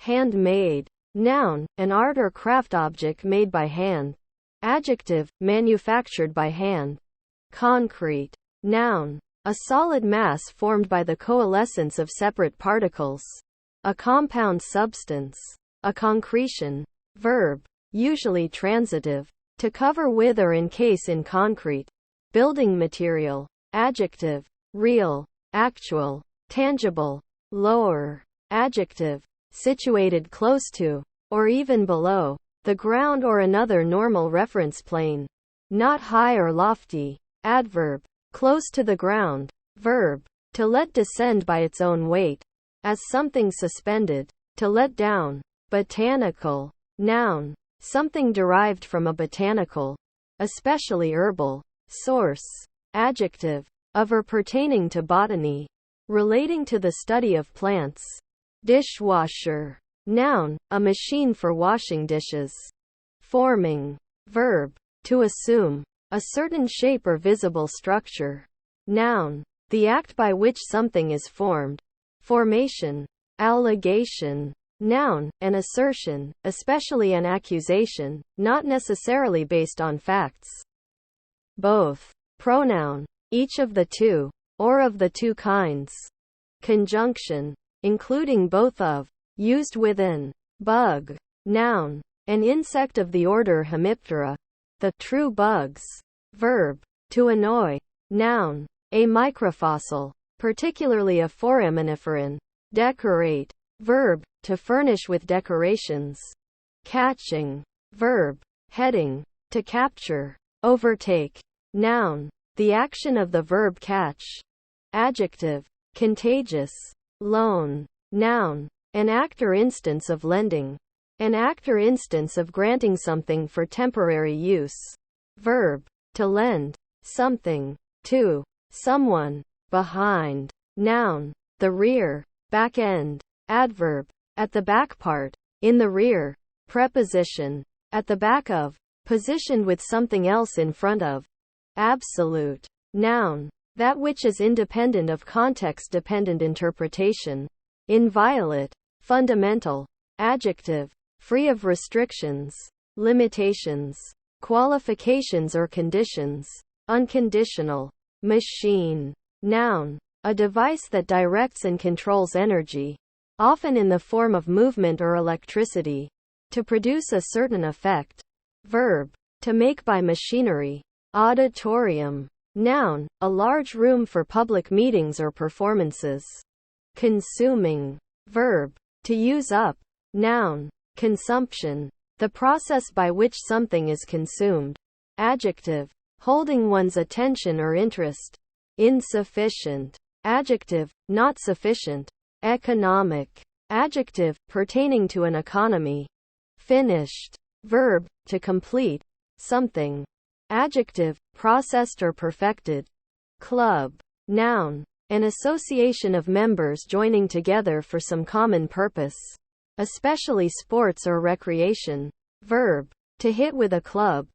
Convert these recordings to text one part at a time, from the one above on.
Handmade. Noun, an art or craft object made by hand. Adjective, manufactured by hand. Concrete. Noun, a solid mass formed by the coalescence of separate particles. A compound substance. A concretion. Verb, usually transitive, to cover with or encase in concrete. Building material. Adjective, real, actual, tangible. Lower. Adjective, situated close to, or even below, the ground or another normal reference plane. Not high or lofty. Adverb, close to the ground. Verb, to let descend by its own weight. As something suspended. To let down. Botanical. Noun, something derived from a botanical, especially herbal, source. Adjective, of or pertaining to botany. Relating to the study of plants. Dishwasher. Noun, a machine for washing dishes. Forming. Verb, to assume a certain shape or visible structure. Noun, the act by which something is formed. Formation. Allegation. Noun, an assertion, especially an accusation, not necessarily based on facts. Both. Pronoun, each of the two, or of the two kinds. Conjunction, including both of, used with an. Bug. Noun, an insect of the order Hemiptera. The true bugs. Verb, to annoy. Noun, a microfossil, particularly a foraminiferan. Decorate. Verb, to furnish with decorations. Catching. Verb, heading, to capture. Overtake. Noun, the action of the verb catch. Adjective, contagious. Loan. Noun, an act or instance of lending. An act or instance of granting something for temporary use. Verb, to lend something to someone. Behind. Noun, the rear, back end. Adverb, at the back part, in the rear. Preposition, at the back of, positioned with something else in front of. Absolute. Noun, that which is independent of context-dependent interpretation. Inviolate. Fundamental. Adjective, free of restrictions, limitations, qualifications or conditions. Unconditional. Machine. Noun, a device that directs and controls energy, often in the form of movement or electricity, to produce a certain effect. Verb, to make by machinery. Auditorium. Noun, a large room for public meetings or performances. Consuming. Verb, to use up. Noun, consumption, the process by which something is consumed. Adjective, holding one's attention or interest. Insufficient. Adjective, not sufficient. Economic. Adjective, pertaining to an economy. Finished. Verb, to complete something. Adjective, processed or perfected. Club. Noun, an association of members joining together for some common purpose, especially sports or recreation. Verb, to hit with a club.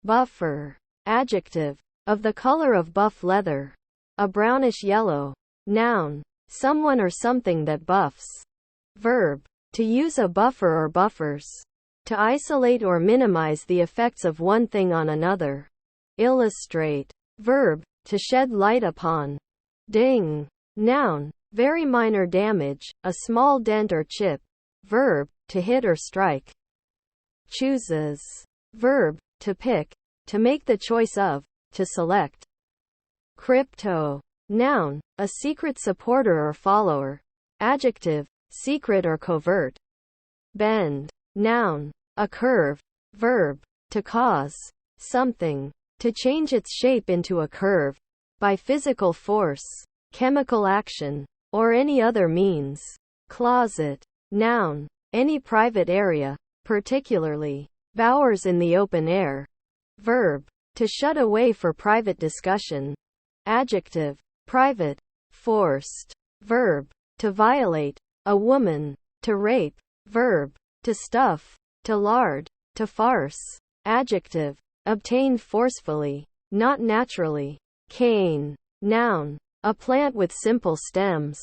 Buffer. Adjective, of the color of buff leather. A brownish yellow. Noun, someone or something that buffs. Verb, to use a buffer or buffers. To isolate or minimize the effects of one thing on another. Illustrate. Verb, to shed light upon. Ding. Noun, very minor damage, a small dent or chip. Verb, to hit or strike. Chooses. Verb, to pick, to make the choice of, to select. Crypto. Noun, a secret supporter or follower. Adjective, secret or covert. Bend. Noun, a curve. Verb, to cause something to change its shape into a curve, by physical force, chemical action, or any other means. Closet. Noun, any private area, particularly bowers in the open air. Verb, to shut away for private discussion. Adjective, private. Forced. Verb, to violate a woman. To rape. Verb, to stuff, to lard, to farce. Adjective, obtained forcefully, not naturally. Cane. Noun, a plant with simple stems,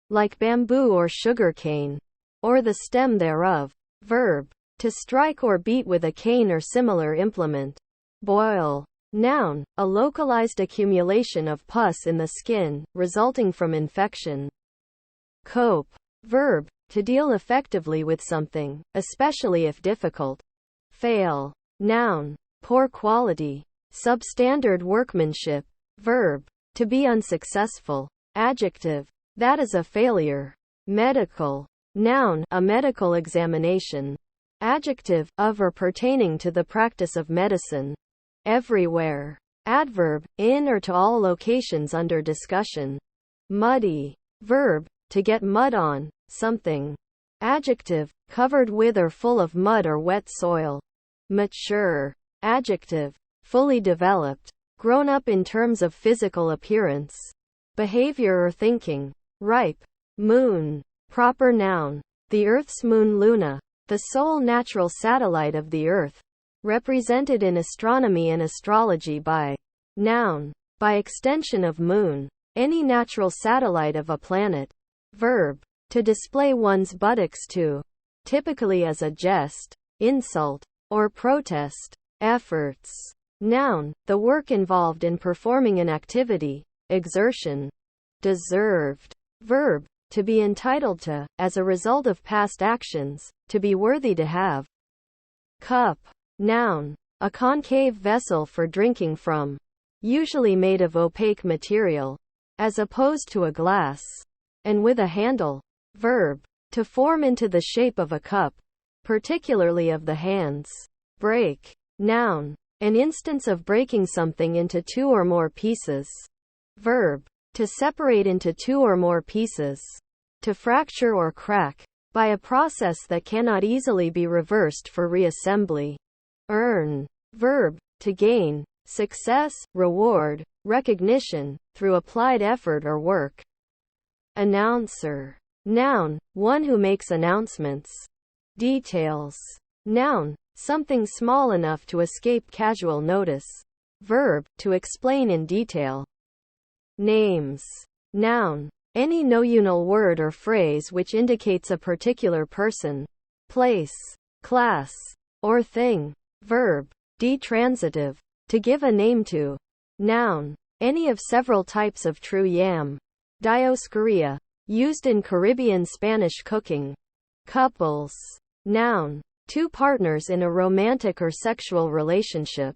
like bamboo or sugar cane. or the stem thereof. Verb, to strike or beat with a cane or similar implement. Boil. Noun, a localized accumulation of pus in the skin, resulting from infection. Cope. Verb, to deal effectively with something, especially if difficult. Fail. Noun, poor quality. Substandard workmanship. Verb, to be unsuccessful. Adjective, that is a failure. Medical. Noun, a medical examination. Adjective, of or pertaining to the practice of medicine. Everywhere. Adverb, in or to all locations under discussion. Muddy. Verb, to get mud on something. Adjective, covered with or full of mud or wet soil. Mature. Adjective, fully developed. Grown up in terms of physical appearance, behavior or thinking. Ripe. Moon. Proper noun. The Earth's moon Luna, the sole natural satellite of the Earth, represented in astronomy and astrology by. Noun, by extension of moon, any natural satellite of a planet. Verb, to display one's buttocks to, typically as a jest, insult, or protest. Efforts. Noun, the work involved in performing an activity, exertion. Deserved. Verb, to be entitled to, as a result of past actions, to be worthy to have. Cup. Noun, a concave vessel for drinking from, usually made of opaque material, as opposed to a glass, and with a handle. Verb, to form into the shape of a cup, particularly of the hands. Break. Noun, an instance of breaking something into two or more pieces. Verb, to separate into two or more pieces. To fracture or crack, by a process that cannot easily be reversed for reassembly. Earn. Verb, to gain, success, reward, recognition, through applied effort or work. Announcer. Noun, one who makes announcements. Details. Noun, something small enough to escape casual notice. Verb, to explain in detail. Names. Noun, any nounal word or phrase which indicates a particular person, place, class, or thing. Verb, detransitive, to give a name to. Noun, any of several types of true yam. Dioscorea, used in Caribbean Spanish cooking. Couples. Noun, two partners in a romantic or sexual relationship.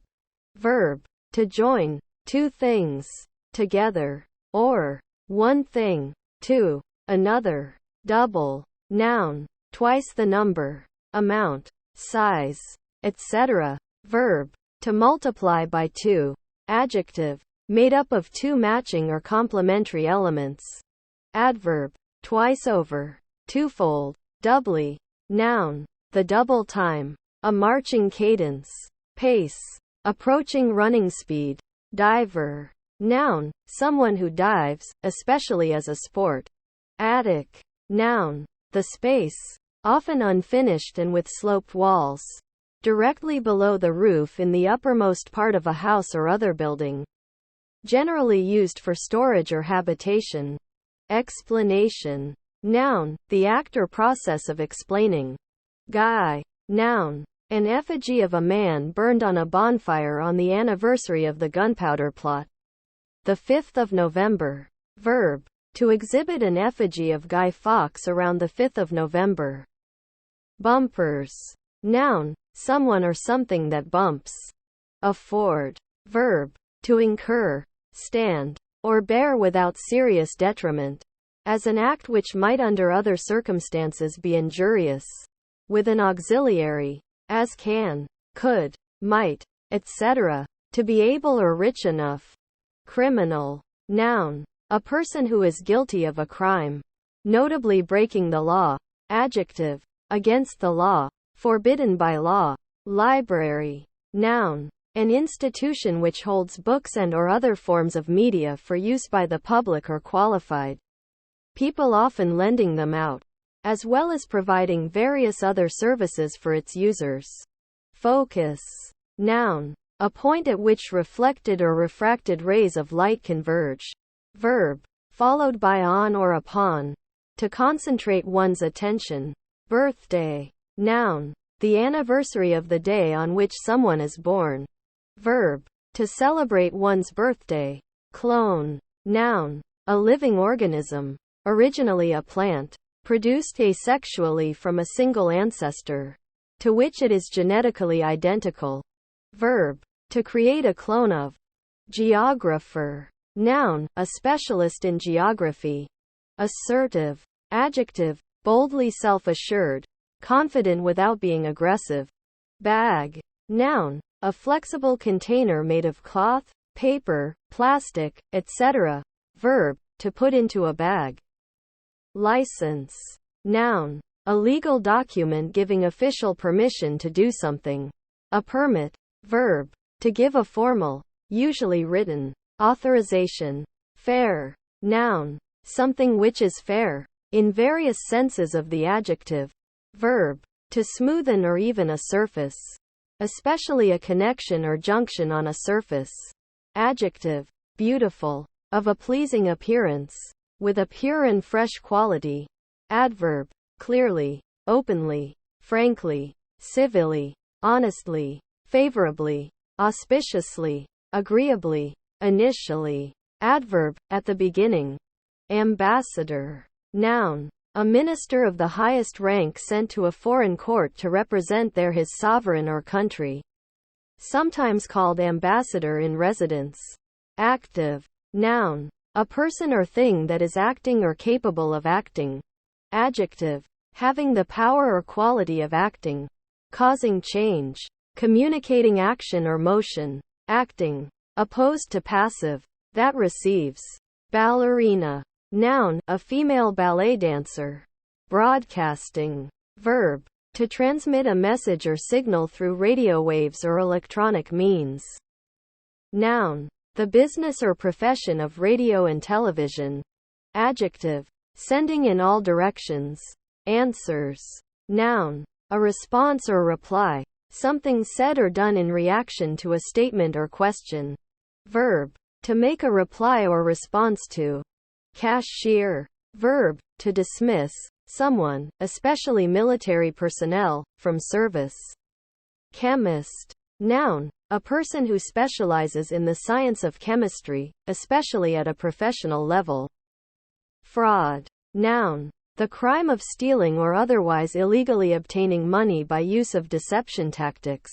Verb, to join, two things, together, or one thing, to another. Double. Noun, twice the number, amount, size, etc. Verb, to multiply by two. Adjective, made up of two matching or complementary elements. Adverb, twice over, twofold, doubly. Noun, the double time, a marching cadence. Pace, approaching running speed. Diver. Noun, someone who dives, especially as a sport. Attic. Noun, the space, often unfinished and with sloped walls, directly below the roof in the uppermost part of a house or other building. Generally used for storage or habitation. Explanation. Noun, the act or process of explaining. Guy. Noun, an effigy of a man burned on a bonfire on the anniversary of the gunpowder plot. The 5th of November. Verb, to exhibit an effigy of Guy Fawkes around the 5th of November. Bumpers. Noun, someone or something that bumps. Afford. Verb, to incur, stand, or bear without serious detriment, as an act which might under other circumstances be injurious, with an auxiliary, as can, could, might, etc., to be able or rich enough. Criminal. Noun, a person who is guilty of a crime, notably breaking the law. Adjective, against the law, forbidden by law. Library. Noun, an institution which holds books and or other forms of media for use by the public or qualified people, often lending them out, as well as providing various other services for its users. Focus. Noun, a point at which reflected or refracted rays of light converge. Verb, followed by on or upon, to concentrate one's attention. Birthday. Noun. The anniversary of the day on which someone is born. Verb. To celebrate one's birthday. Clone. Noun. A living organism. Originally a plant. Produced asexually from a single ancestor, to which it is genetically identical. Verb. To create a clone of. Geographer. Noun. A specialist in geography. Assertive. Adjective. Boldly self-assured. Confident without being aggressive. Bag. Noun. A flexible container made of cloth, paper, plastic, etc. Verb. To put into a bag. License. Noun. A legal document giving official permission to do something. A permit. Verb. To give a formal, usually written, authorization. Fair. Noun. Something which is fair, in various senses of the adjective. Verb. To smoothen or even a surface, especially a connection or junction on a surface. Adjective. Beautiful. Of a pleasing appearance, with a pure and fresh quality. Adverb. Clearly, openly, frankly, civilly, honestly, favorably, auspiciously, agreeably, initially. Adverb. At the beginning. Ambassador. Noun. A minister of the highest rank sent to a foreign court to represent there his sovereign or country. Sometimes called ambassador in residence. Active. Noun. A person or thing that is acting or capable of acting. Adjective. Having the power or quality of acting. Causing change. Communicating action or motion. Acting. Opposed to passive. That receives. Ballerina. Noun. A female ballet dancer. Broadcasting. Verb. To transmit a message or signal through radio waves or electronic means. Noun. The business or profession of radio and television. Adjective. Sending in all directions. Answers. Noun. A response or reply. Something said or done in reaction to a statement or question. Verb. To make a reply or response to. Cashier. Verb. To dismiss someone, especially military personnel, from service. Chemist. Noun. A person who specializes in the science of chemistry, especially at a professional level. Fraud. Noun. The crime of stealing or otherwise illegally obtaining money by use of deception tactics.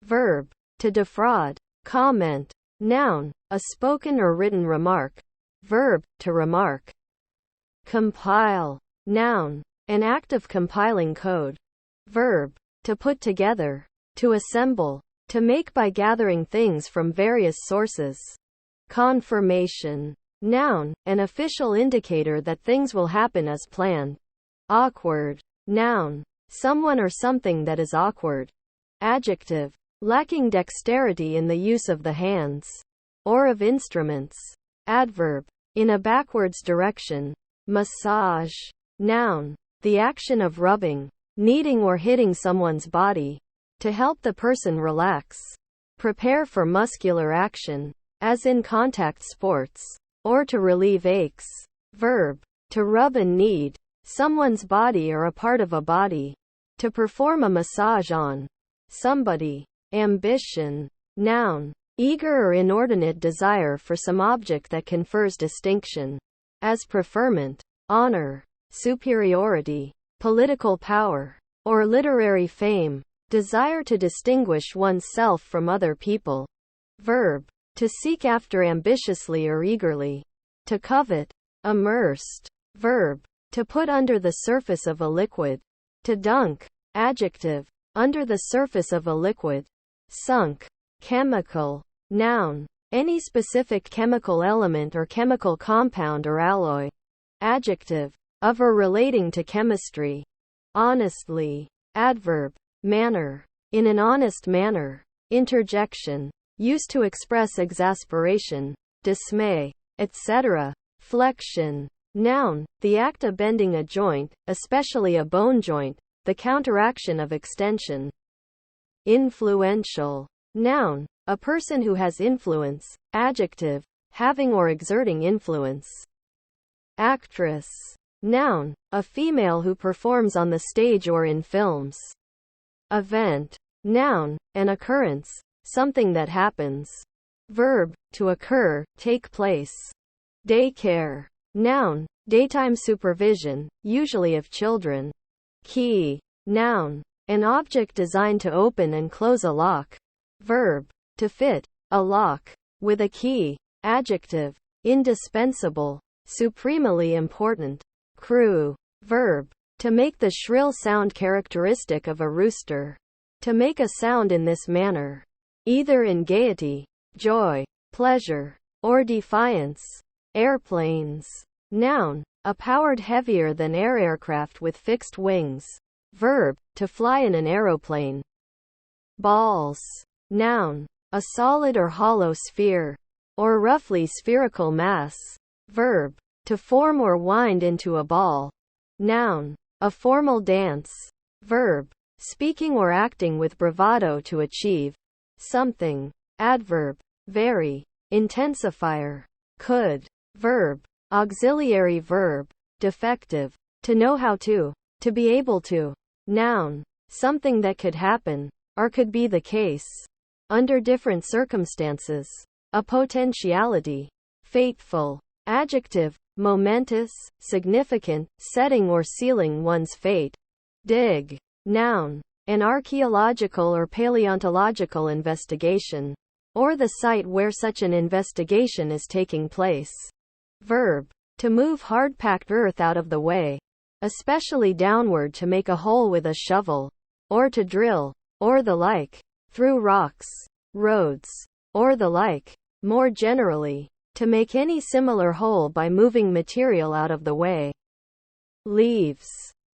Verb. To defraud. Comment. Noun. A spoken or written remark. Verb. To remark. Compile. Noun. An act of compiling code. Verb. To put together. To assemble. To make by gathering things from various sources. Confirmation. Noun. An official indicator that things will happen as planned. Awkward. Noun. Someone or something that is awkward. Adjective. Lacking dexterity in the use of the hands. Or of instruments. Adverb. In a backwards direction. Massage. Noun. The action of rubbing, kneading or hitting someone's body. To help the person relax. Prepare for muscular action, as in contact sports. Or to relieve aches. Verb. To rub and knead someone's body or a part of a body. To perform a massage on somebody. Ambition. Noun. Eager or inordinate desire for some object that confers distinction. As preferment, honor, superiority, political power, or literary fame. Desire to distinguish oneself from other people. Verb. To seek after ambitiously or eagerly. To covet. Immersed. Verb. To put under the surface of a liquid. To dunk. Adjective. Under the surface of a liquid. Sunk. Chemical. Noun. Any specific chemical element or chemical compound or alloy. Adjective. Of or relating to chemistry. Honestly. Adverb. Manner. In an honest manner. Interjection. Used to express exasperation, dismay, etc. Flexion. Noun. The act of bending a joint, especially a bone joint. The counteraction of extension. Influential. Noun. A person who has influence. Adjective. Having or exerting influence. Actress. Noun, a female who performs on the stage or in films. Event. Noun, an occurrence, something that happens. Verb, to occur, take place. Daycare. Noun, daytime supervision, usually of children. Key. Noun, an object designed to open and close a lock. Verb, to fit a lock with a key. Adjective, indispensable, supremely important. Crew. Verb, to make the shrill sound characteristic of a rooster. To make a sound in this manner, either in gaiety, joy, pleasure, or defiance. Airplanes. Noun, a powered heavier than air aircraft with fixed wings. Verb, to fly in an aeroplane. Balls. Noun, a solid or hollow sphere, or roughly spherical mass. Verb, to form or wind into a ball. Noun, a formal dance. Verb, speaking or acting with bravado to achieve something. Adverb, very, intensifier. Could. Verb, auxiliary verb, defective, to know how to be able to. Noun, something that could happen, or could be the case, under different circumstances. A potentiality. Fateful. Adjective, momentous, significant, setting or sealing one's fate. Dig. Noun, an archaeological or paleontological investigation, or the site where such an investigation is taking place. Verb, to move hard-packed earth out of the way, especially downward to make a hole with a shovel, or to drill, or the like, through rocks, roads, or the like. More generally, to make any similar hole by moving material out of the way. Leaves.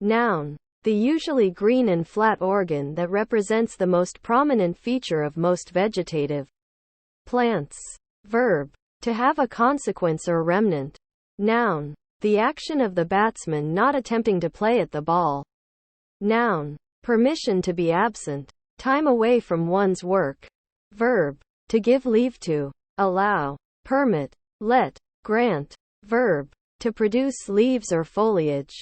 Noun, the usually green and flat organ that represents the most prominent feature of most vegetative plants. Verb, to have a consequence or remnant. Noun, the action of the batsman not attempting to play at the ball. Noun, permission to be absent, time away from one's work. Verb, to give leave to, allow, permit, let, grant. Verb, to produce leaves or foliage.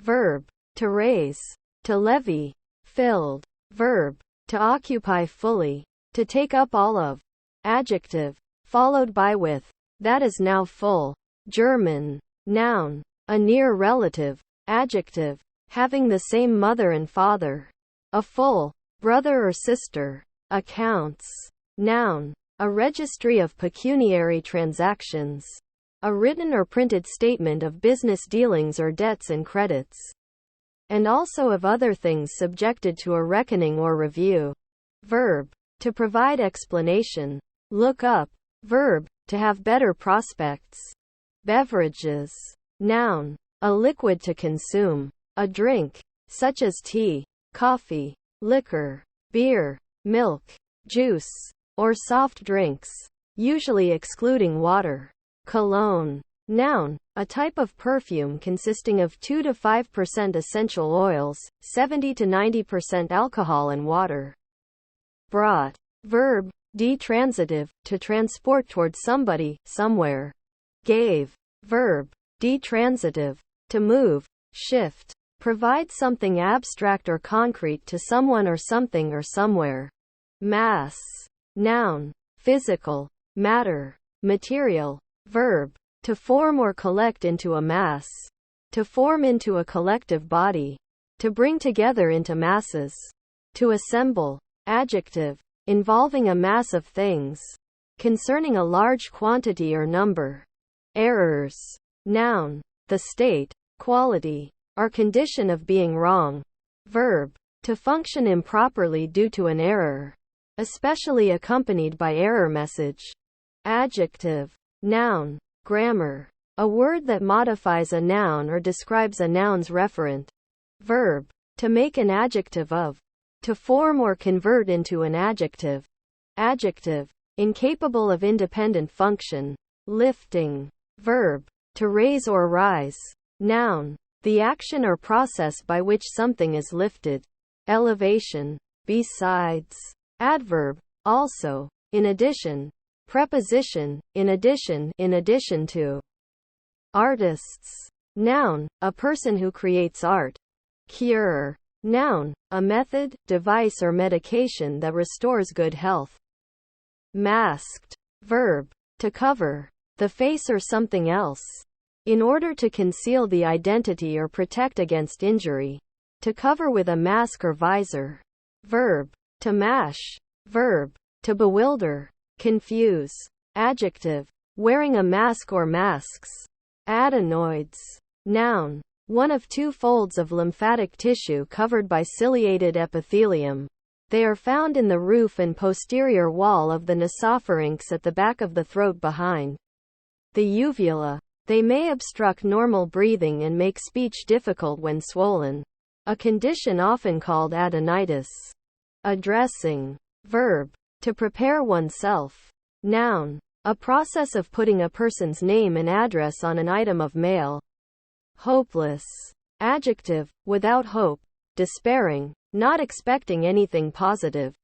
Verb, to raise, to levy, filled. Verb, to occupy fully, to take up all of. Adjective, followed by with, that is now full. German. Noun, a near relative. Adjective, having the same mother and father. A full brother or sister. Accounts. Noun, a registry of pecuniary transactions. A written or printed statement of business dealings or debts and credits. And also of other things subjected to a reckoning or review. Verb, to provide explanation. Look up. Verb, to have better prospects. Beverages. Noun, a liquid to consume. A drink, such as tea, coffee, liquor, beer, milk, juice, or soft drinks, usually excluding water. Cologne. Noun, a type of perfume consisting of 2 to 5% essential oils, 70 to 90% alcohol and water. Brought. Verb, detransitive, to transport toward somebody, somewhere. Gave. Verb, detransitive, to move, shift, provide something abstract or concrete to someone or something or somewhere. Mass. Noun, physical, matter, material. Verb, to form or collect into a mass. To form into a collective body. To bring together into masses. To assemble. Adjective, involving a mass of things. Concerning a large quantity or number. Errors. Noun, the state, quality, or condition of being wrong. Verb, to function improperly due to an error, especially accompanied by error message. Adjective. Noun, grammar, a word that modifies a noun or describes a noun's referent. Verb, to make an adjective of. To form or convert into an adjective. Adjective, incapable of independent function. Lifting. Verb, to raise or rise. Noun, the action or process by which something is lifted. Elevation. Besides. Adverb, also, in addition. Preposition, in addition to. Artists. Noun, a person who creates art. Cure. Noun, a method, device or medication that restores good health. Masked. Verb, to cover the face or something else. In order to conceal the identity or protect against injury. To cover with a mask or visor. Verb, to mash. Verb, to bewilder, confuse. Adjective, wearing a mask or masks. Adenoids. Noun, one of two folds of lymphatic tissue covered by ciliated epithelium. They are found in the roof and posterior wall of the nasopharynx at the back of the throat behind the uvula. They may obstruct normal breathing and make speech difficult when swollen. A condition often called adenitis. Addressing. Verb, to prepare oneself. Noun, a process of putting a person's name and address on an item of mail. Hopeless. Adjective, without hope, despairing, not expecting anything positive.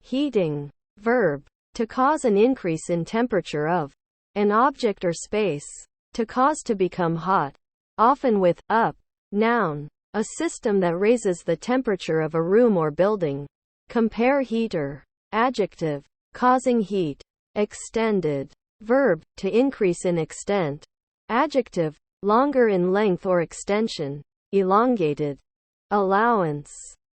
Heating. Verb, to cause an increase in temperature of an object or space. To cause to become hot. Often with up. Noun, a system that raises the temperature of a room or building. Compare heater. Adjective, causing heat. Extended. Verb, to increase in extent. Adjective, longer in length or extension. Elongated. Allowance.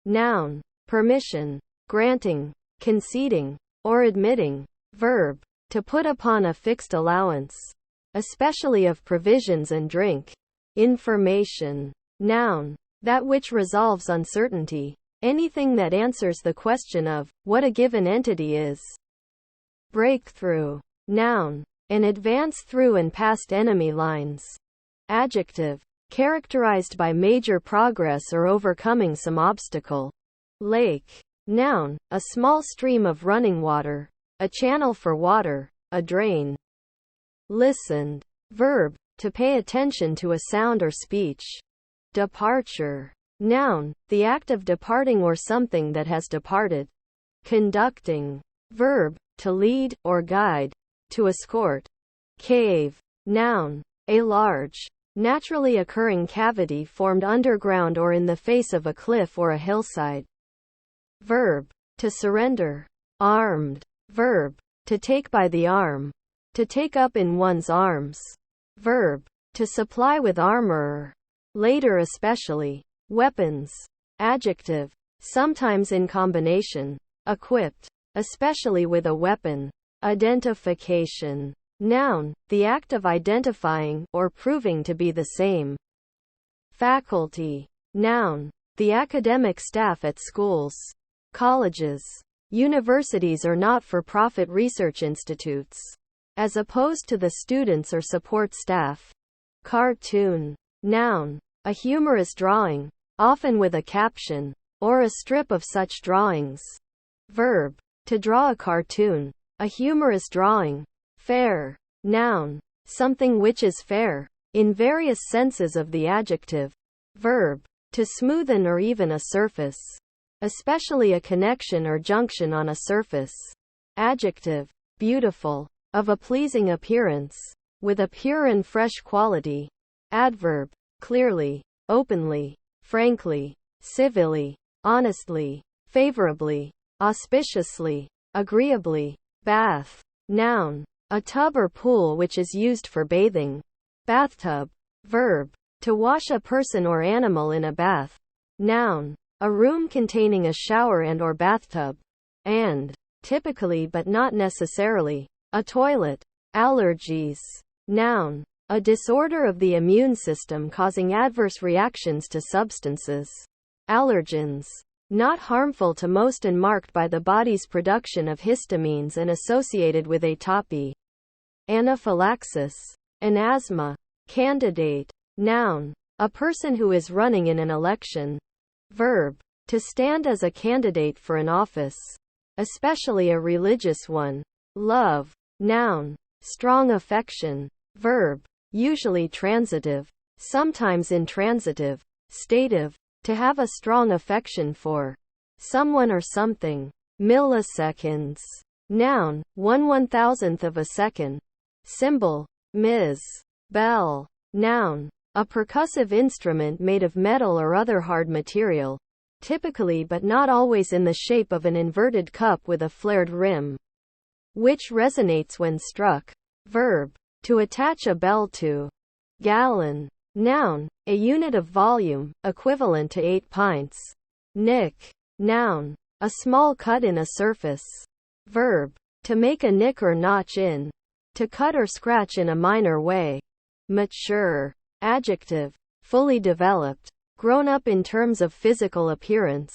Noun, permission, granting, conceding, or admitting. Verb, to put upon a fixed allowance. Especially of provisions and drink. Information. Noun, that which resolves uncertainty. Anything that answers the question of what a given entity is. Breakthrough. Noun, an advance through and past enemy lines. Adjective, characterized by major progress or overcoming some obstacle. Lake. Noun, a small stream of running water. A channel for water. A drain. Listened. Verb, to pay attention to a sound or speech. Departure. Noun, the act of departing or something that has departed. Conducting. Verb, to lead, or guide. To escort. Cave. Noun, a large, naturally occurring cavity formed underground or in the face of a cliff or a hillside. Verb, to surrender. Armed. Verb, to take by the arm. To take up in one's arms. Verb, to supply with armor. Later especially. Weapons. Adjective, sometimes in combination. Equipped, especially with a weapon. Identification. Noun, the act of identifying, or proving to be the same. Faculty. Noun, the academic staff at schools, colleges, universities or not-for-profit research institutes. As opposed to the students or support staff. Cartoon. Noun, a humorous drawing, often with a caption, or a strip of such drawings. Verb, to draw a cartoon, a humorous drawing. Fair. Noun, something which is fair, in various senses of the adjective. Verb, to smoothen or even a surface. Especially a connection or junction on a surface. Adjective, beautiful. Of a pleasing appearance. With a pure and fresh quality. Adverb, clearly, openly, frankly, civilly, honestly, favorably, auspiciously, agreeably. Bath. Noun, a tub or pool which is used for bathing. Bathtub. Verb, to wash a person or animal in a bath. Noun, a room containing a shower and or bathtub. And, typically but not necessarily, a toilet. Allergies. Noun, a disorder of the immune system causing adverse reactions to substances. Allergens. Not harmful to most and marked by the body's production of histamines and associated with atopy. Anaphylaxis. An asthma. Candidate. Noun, a person who is running in an election. Verb, to stand as a candidate for an office. Especially a religious one. Love. Noun, strong affection. Verb, usually transitive, sometimes intransitive. Stative, to have a strong affection for someone or something. Milliseconds. Noun, 1/1000th of a second. Symbol, Ms. Bell. Noun, A percussive instrument made of metal or other hard material, typically but not always in the shape of an inverted cup with a flared rim, which resonates when struck. Verb. To attach a bell to. Gallon. Noun. A unit of volume, equivalent to 8 pints. Nick. Noun. A small cut in a surface. Verb. To make a nick or notch in. To cut or scratch in a minor way. Mature. Adjective. Fully developed. Grown up in terms of physical appearance,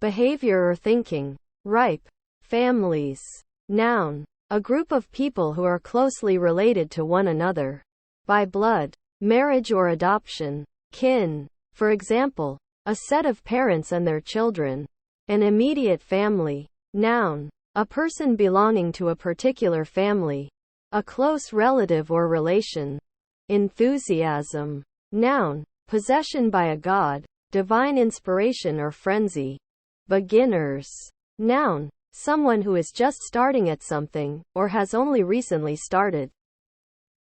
behavior or thinking. Ripe. Families. Noun. A group of people who are closely related to one another by blood, marriage or adoption. Kin. For example, a set of parents and their children. An immediate family. Noun. A person belonging to a particular family. A close relative or relation. Enthusiasm. Noun. Possession by a god, divine inspiration or frenzy. Beginners. Noun. Someone who is just starting at something, or has only recently started.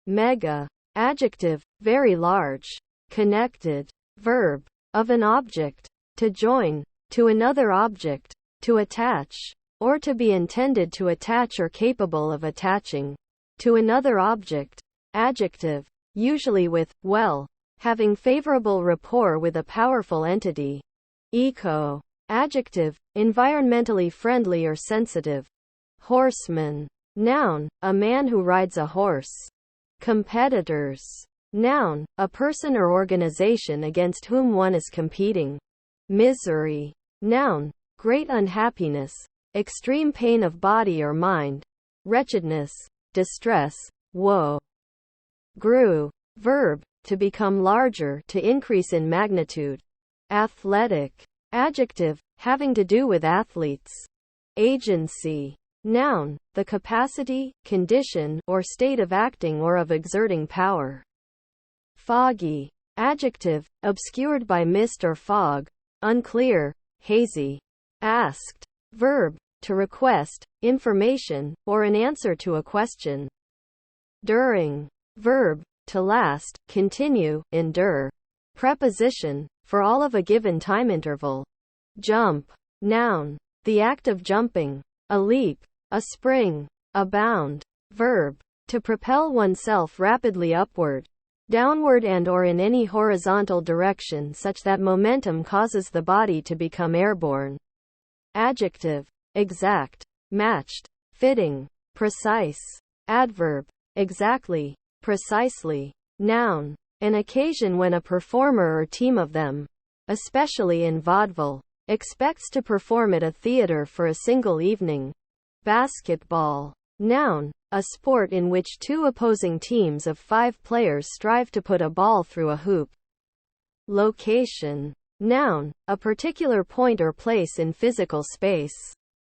Mega. Adjective. Very large. Connected. Verb. Of an object. To join. To another object. To attach. Or to be intended to attach or capable of attaching. To another object. Adjective. Usually with, well. Having favorable rapport with a powerful entity. Eco. Adjective. Environmentally friendly or sensitive. Horseman. Noun. A man who rides a horse. Competitors. Noun. A person or organization against whom one is competing. Misery. Noun. Great unhappiness. Extreme pain of body or mind. Wretchedness. Distress. Woe. Grew. Verb. To become larger, to increase in magnitude. Athletic. Adjective. Having to do with athletes. Agency. Noun. The capacity, condition, or state of acting or of exerting power. Foggy. Adjective. Obscured by mist or fog. Unclear, hazy. Asked. Verb. To request information, or an answer to a question. During. Verb. To last, continue, endure. Preposition. For all of a given time interval. Jump. Noun. The act of jumping. A leap. A spring. A bound. Verb. To propel oneself rapidly upward, downward and or in any horizontal direction such that momentum causes the body to become airborne. Adjective. Exact. Matched. Fitting. Precise. Adverb. Exactly. Precisely. Noun. An occasion when a performer or team of them, especially in vaudeville, expects to perform at a theater for a single evening. Basketball. Noun. A sport in which two opposing teams of 5 players strive to put a ball through a hoop. Location. Noun. A particular point or place in physical space.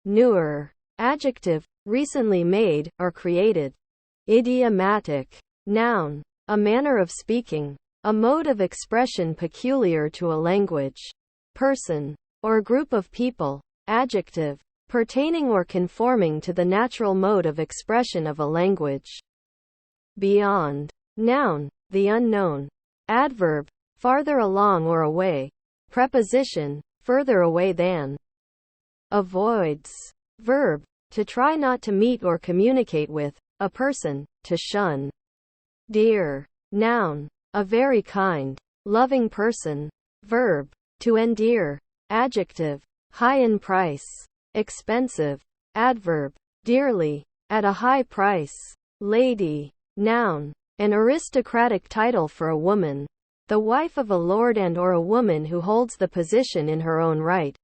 Newer. Adjective. Recently made, or created. Idiomatic. Noun. A manner of speaking. A mode of expression peculiar to a language, person, or group of people. Adjective. Pertaining or conforming to the natural mode of expression of a language. Beyond. Noun. The unknown. Adverb. Farther along or away. Preposition. Further away than. Avoids. Verb. To try not to meet or communicate with a person, to shun. Dear. Noun. A very kind, loving person. Verb. To endear. Adjective. High in price. Expensive. Adverb. Dearly. At a high price. Lady. Noun. An aristocratic title for a woman. The wife of a lord and or a woman who holds the position in her own right.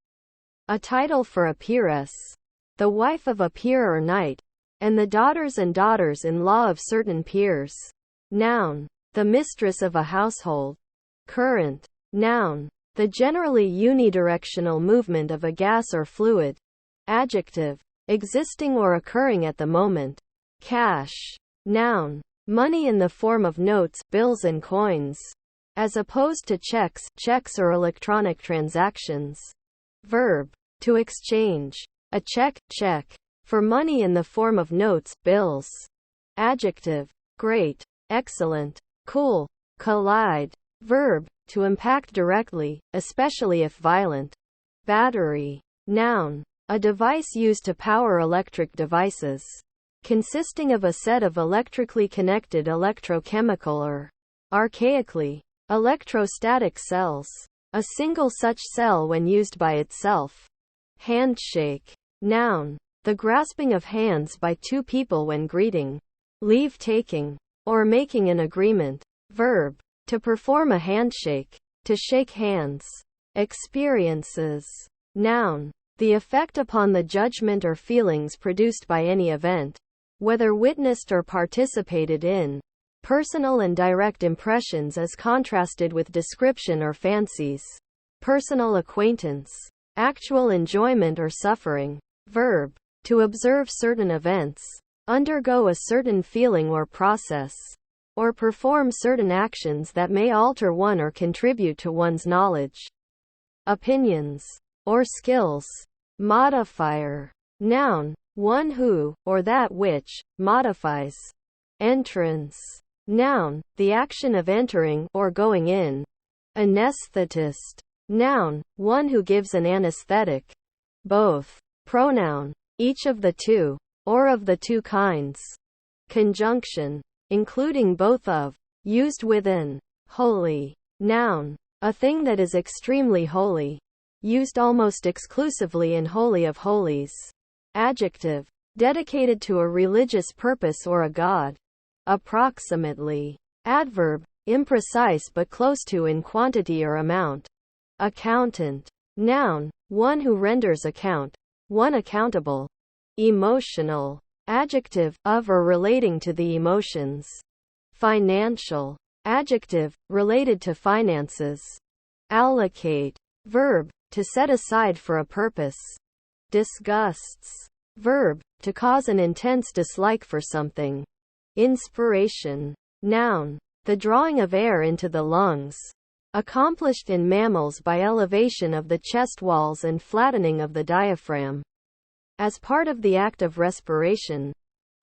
A title for a peeress. The wife of a peer or knight. And the daughters and daughters-in-law of certain peers. Noun. The mistress of a household. Current. Noun. The generally unidirectional movement of a gas or fluid. Adjective. Existing or occurring at the moment. Cash. Noun. Money in the form of notes, bills and coins. As opposed to checks or electronic transactions. Verb. To exchange. A check, for money in the form of notes, bills. Adjective. Great. Excellent. Cool. Collide. Verb, to impact directly, especially if violent. Battery. Noun. A device used to power electric devices. Consisting of a set of electrically connected electrochemical or, archaically, electrostatic cells. A single such cell when used by itself. Handshake. Noun. The grasping of hands by two people when greeting, leave-taking, or making an agreement. Verb. To perform a handshake. To shake hands. Experiences. Noun. The effect upon the judgment or feelings produced by any event, whether witnessed or participated in. Personal and direct impressions as contrasted with description or fancies. Personal acquaintance. Actual enjoyment or suffering. Verb. To observe certain events, undergo a certain feeling or process, or perform certain actions that may alter one or contribute to one's knowledge, opinions, or skills. Modifier. Noun. One who, or that which, modifies. Entrance. Noun. The action of entering, or going in. Anesthetist. Noun. One who gives an anesthetic. Both. Pronoun. Each of the two, or of the two kinds. Conjunction. Including both of. Used with an. Holy. Noun. A thing that is extremely holy. Used almost exclusively in Holy of Holies. Adjective. Dedicated to a religious purpose or a god. Approximately. Adverb. Imprecise but close to in quantity or amount. Accountant. Noun. One who renders account. One accountable. Emotional. Adjective. Of or relating to the emotions. Financial. Adjective. Related to finances. Allocate. Verb. To set aside for a purpose. Disgusts. Verb. To cause an intense dislike for something. Inspiration. Noun. The drawing of air into the lungs. Accomplished in mammals by elevation of the chest walls and flattening of the diaphragm. As part of the act of respiration.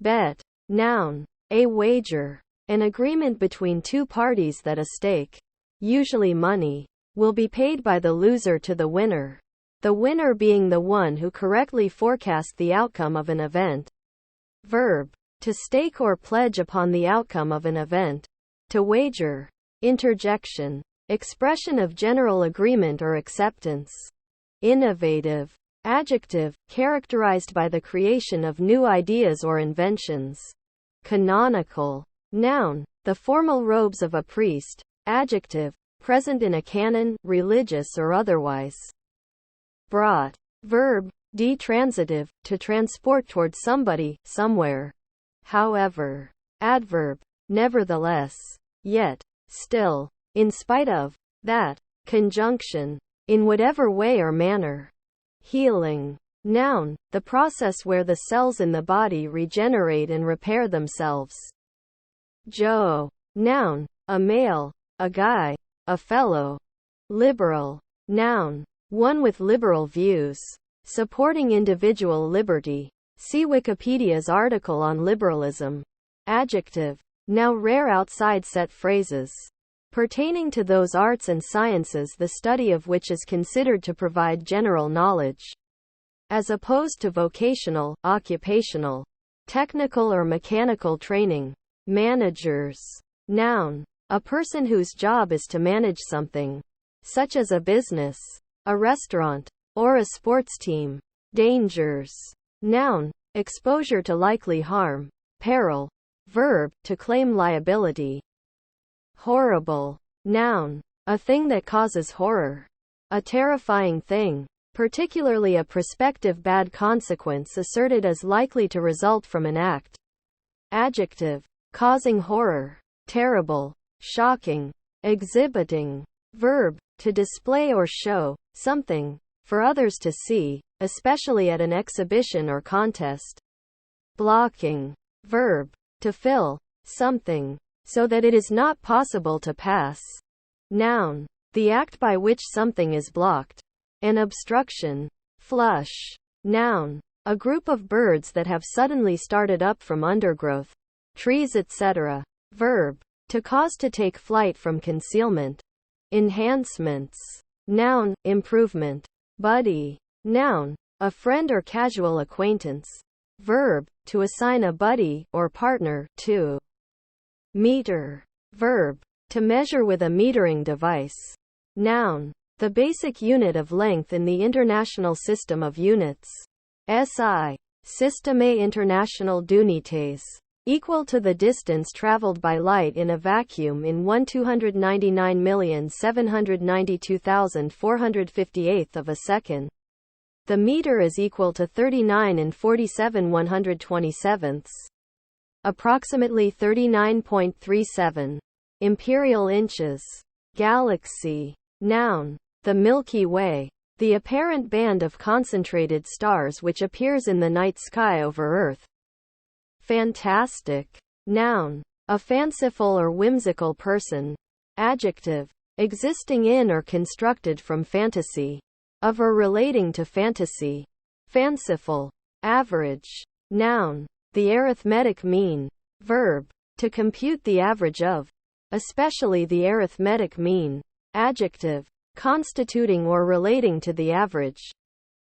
Bet. Noun. A wager. An agreement between two parties that a stake, usually money, will be paid by the loser to the winner. The winner being the one who correctly forecast the outcome of an event. Verb. To stake or pledge upon the outcome of an event. To wager. Interjection. Expression of general agreement or acceptance. Innovative. Adjective. Characterized by the creation of new ideas or inventions. Canonical. Noun. The formal robes of a priest. Adjective. Present in a canon, religious or otherwise. Brought. Verb. Detransitive. To transport toward somebody, somewhere. However. Adverb. Nevertheless. Yet. Still. In spite of. That. Conjunction. In whatever way or manner. Healing. Noun. The process where the cells in the body regenerate and repair themselves. Joe. Noun. A male. A guy. A fellow. Liberal. Noun. One with liberal views. Supporting individual liberty. See Wikipedia's article on liberalism. Adjective. Now rare outside set phrases. Pertaining to those arts and sciences the study of which is considered to provide general knowledge. As opposed to vocational, occupational, technical or mechanical training. Managers. Noun. A person whose job is to manage something. Such as a business, a restaurant, or a sports team. Dangers. Noun. Exposure to likely harm. Peril. Verb. To claim liability. Horrible. Noun. A thing that causes horror. A terrifying thing. Particularly a prospective bad consequence asserted as likely to result from an act. Adjective. Causing horror. Terrible. Shocking. Exhibiting. Verb. To display or show something for others to see, especially at an exhibition or contest. Blocking. Verb. To fill something so that it is not possible to pass. Noun. The act by which something is blocked. An obstruction. Flush. Noun. A group of birds that have suddenly started up from undergrowth, trees, etc. Verb. To cause to take flight from concealment. enhancements. Noun, improvement. Buddy. Noun, a friend or casual acquaintance. Verb, to assign a buddy, or partner, to. Meter. Verb, to measure with a metering device. Noun, the basic unit of length in the International System of Units. SI. Système International d'Unités. Equal to the distance traveled by light in a vacuum in 1,299,792,458 of a second. The meter is equal to 39 and 47 127ths. Approximately 39.37 imperial inches. Galaxy. Noun, the Milky Way. The apparent band of concentrated stars which appears in the night sky over Earth. Fantastic. Noun, a fanciful or whimsical person. Adjective, existing in or constructed from fantasy. Of or relating to fantasy. Fanciful. Average. Noun, the arithmetic mean. Verb, to compute the average of. Especially the arithmetic mean. Adjective, constituting or relating to the average.